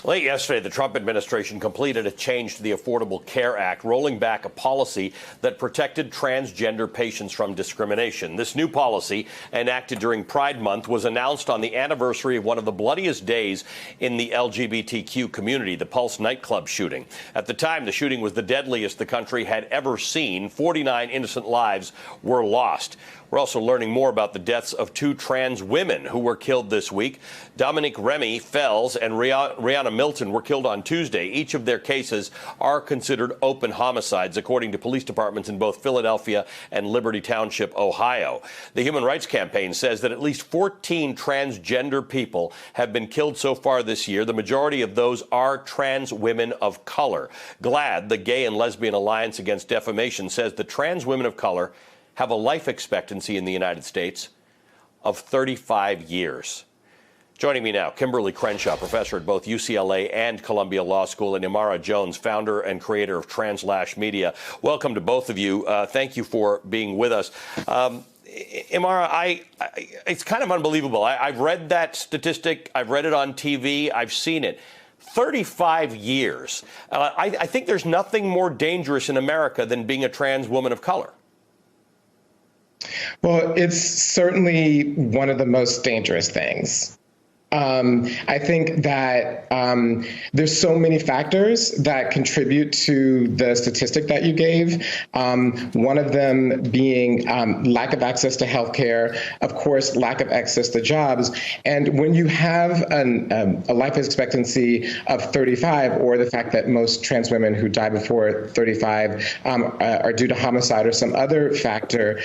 Late yesterday, the Trump administration completed a change to the Affordable Care Act, rolling back a policy that protected transgender patients from discrimination. This new policy, enacted during Pride Month, was announced on the anniversary of one of the bloodiest days in the LGBTQ community, the Pulse nightclub shooting. At the time, the shooting was the deadliest the country had ever seen. 49 innocent lives were lost. We're also learning more about the deaths of two trans women who were killed this week. Dominique Remy Fells and Rihanna Milton were killed on Tuesday. Each of their cases are considered open homicides, according to police departments in both Philadelphia and Liberty Township, Ohio. The Human Rights Campaign says that at least 14 transgender people have been killed so far this year. The majority of those are trans women of color. GLAAD, the Gay and Lesbian Alliance Against Defamation, says the trans women of color have a life expectancy in the United States of 35 years. Joining me now, Kimberly Crenshaw, professor at both UCLA and Columbia Law School, and Imara Jones, founder and creator of TransLash Media. Welcome to both of you. Thank you for being with us. Imara, it's kind of unbelievable. I've read that statistic. I've read it on TV. I've seen it. 35 years. I think there's nothing more dangerous in America than being a trans woman of color. Well, it's certainly one of the most dangerous things. I think that there's so many factors that contribute to the statistic that you gave. One of them being lack of access to healthcare, of course, lack of access to jobs. And when you have a life expectancy of 35, or the fact that most trans women who die before 35 are due to homicide or some other factor,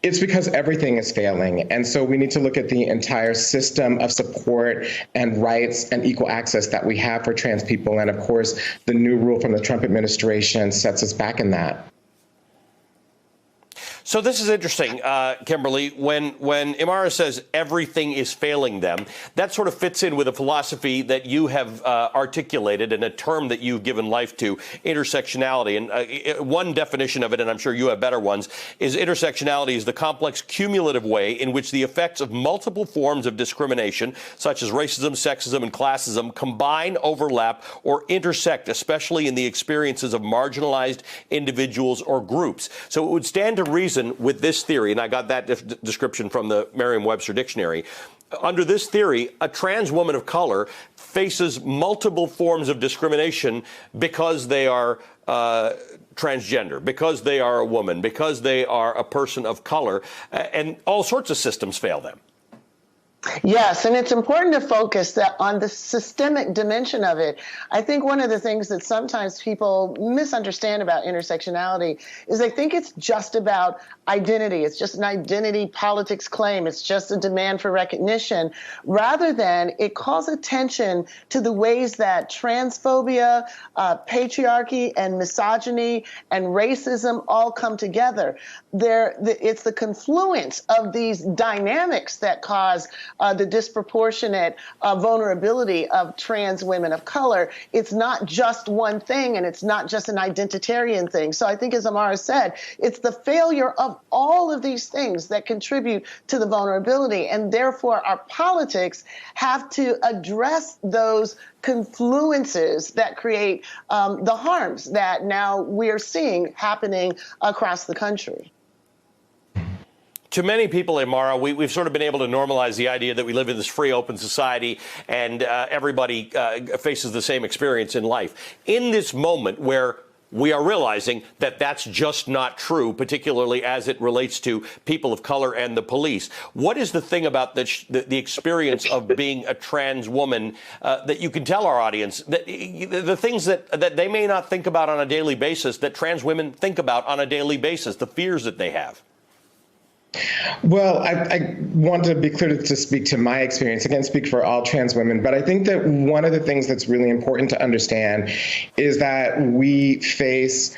it's because everything is failing. And so we need to look at the entire system of support and rights and equal access that we have for trans people. And of course, the new rule from the Trump administration sets us back in that. So this is interesting, Kimberly. When Imara says everything is failing them, that sort of fits in with a philosophy that you have articulated and a term that you've given life to, intersectionality. And one definition of it, and I'm sure you have better ones, is intersectionality is the complex cumulative way in which the effects of multiple forms of discrimination, such as racism, sexism, and classism, combine, overlap, or intersect, especially in the experiences of marginalized individuals or groups. So it would stand to reason with this theory, and I got that description from the Merriam-Webster dictionary. Under this theory, a trans woman of color faces multiple forms of discrimination because they are transgender, because they are a woman, because they are a person of color, and all sorts of systems fail them. Yes, and it's important to focus on the systemic dimension of it. I think one of the things that sometimes people misunderstand about intersectionality is they think it's just about identity. It's just an identity politics claim. It's just a demand for recognition, rather than it calls attention to the ways that transphobia, patriarchy, and misogyny and racism all come together. It's the confluence of these dynamics that cause the disproportionate vulnerability of trans women of color. It's not just one thing, and it's not just an identitarian thing. So I think, as Imara said, it's the failure of all of these things that contribute to the vulnerability, and therefore our politics have to address those confluences that create the harms that now we're seeing happening across the country. To many people, Imara, we've sort of been able to normalize the idea that we live in this free, open society and everybody faces the same experience in life. In this moment where we are realizing that that's just not true, particularly as it relates to people of color and the police, what is the thing about the experience of being a trans woman that you can tell our audience, that the things that they may not think about on a daily basis, that trans women think about on a daily basis, the fears that they have? Well, I want to be clear to speak to my experience. I can't speak for all trans women, but I think that one of the things that's really important to understand is that we face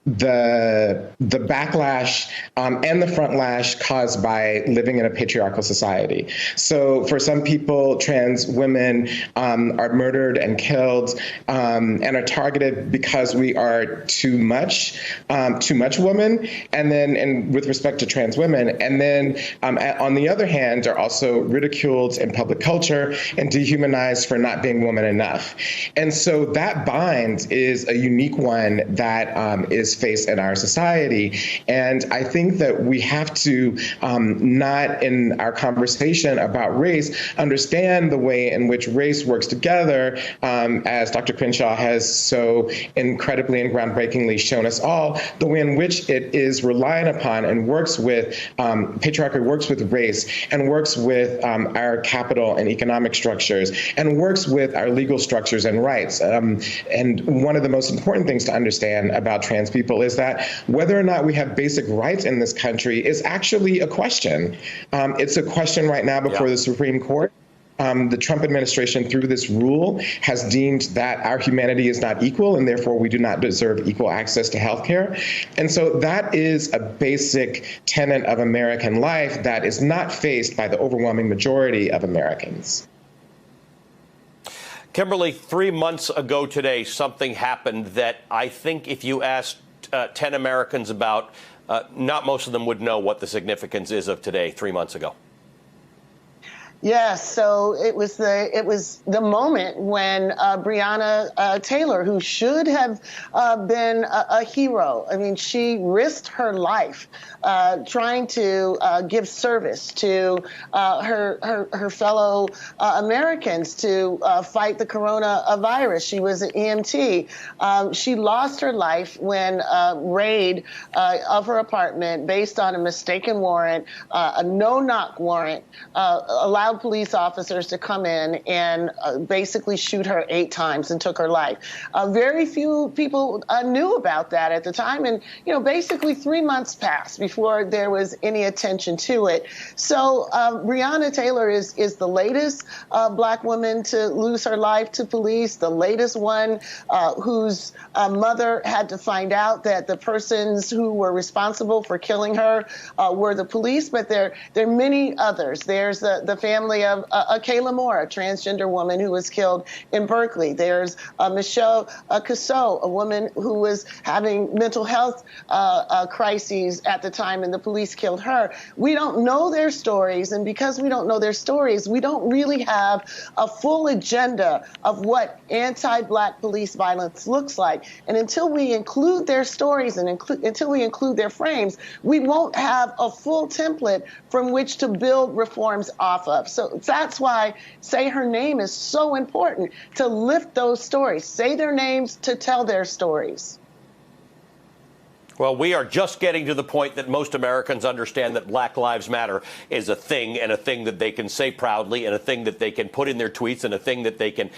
the backlash and the frontlash caused by living in a patriarchal society. So for some people, trans women are murdered and killed and are targeted because we are too much woman. And with respect to trans women, and then on the other hand, are also ridiculed in public culture and dehumanized for not being woman enough. And so that bind is a unique one that is faced in our society. And I think that we have to not, in our conversation about race, understand the way in which race works together, as Dr. Crenshaw has so incredibly and groundbreakingly shown us all, the way in which it is reliant upon and works with, patriarchy works with race and works with our capital and economic structures and works with our legal structures and rights. And one of the most important things to understand about trans people is that whether or not we have basic rights in this country is actually a question. It's a question right now before the Supreme Court. The Trump administration, through this rule, has deemed that our humanity is not equal, and therefore we do not deserve equal access to health care. And so that is a basic tenet of American life that is not faced by the overwhelming majority of Americans. Kimberly, 3 months ago today, something happened that I think if you asked 10 Americans about, not most of them would know what the significance is of today, 3 months ago. Yes, so it was the moment when Rihanna Taylor, who should have been a hero, I mean, she risked her life trying to give service to her fellow Americans to fight the coronavirus. She was an EMT. She lost her life when raid of her apartment based on a mistaken warrant, a no-knock warrant, allowed police officers to come in and basically shoot her 8 times and took her life. Very few people knew about that at the time, and basically 3 months passed before there was any attention to it. So Rihanna Taylor is the latest black woman to lose her life to police, the latest one whose mother had to find out that the persons who were responsible for killing her were the police, but there are many others. There's the family of Kayla Moore, a transgender woman who was killed in Berkeley. There's Michelle Casso, a woman who was having mental health crises at the time, and the police killed her. We don't know their stories, and because we don't know their stories, we don't really have a full agenda of what anti-black police violence looks like. And until we include their stories and until we include their frames, we won't have a full template from which to build reforms off of. So that's why Say Her Name is so important, to lift those stories. Say their names to tell their stories. Well, we are just getting to the point that most Americans understand that Black Lives Matter is a thing, and a thing that they can say proudly, and a thing that they can put in their tweets, and a thing that they can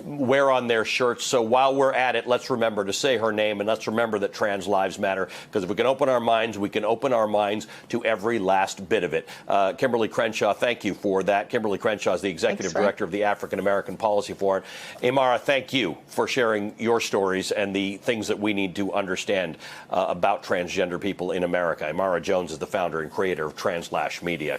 wear on their shirts. So while we're at it, let's remember to say her name, and let's remember that trans lives matter, because if we can open our minds, we can open our minds to every last bit of it. Kimberly Crenshaw, thank you for that. Kimberly Crenshaw is the Executive Director of the African American Policy Forum. Imara, thank you for sharing your stories and the things that we need to understand about transgender people in America. Imara Jones is the founder and creator of TransLash Media.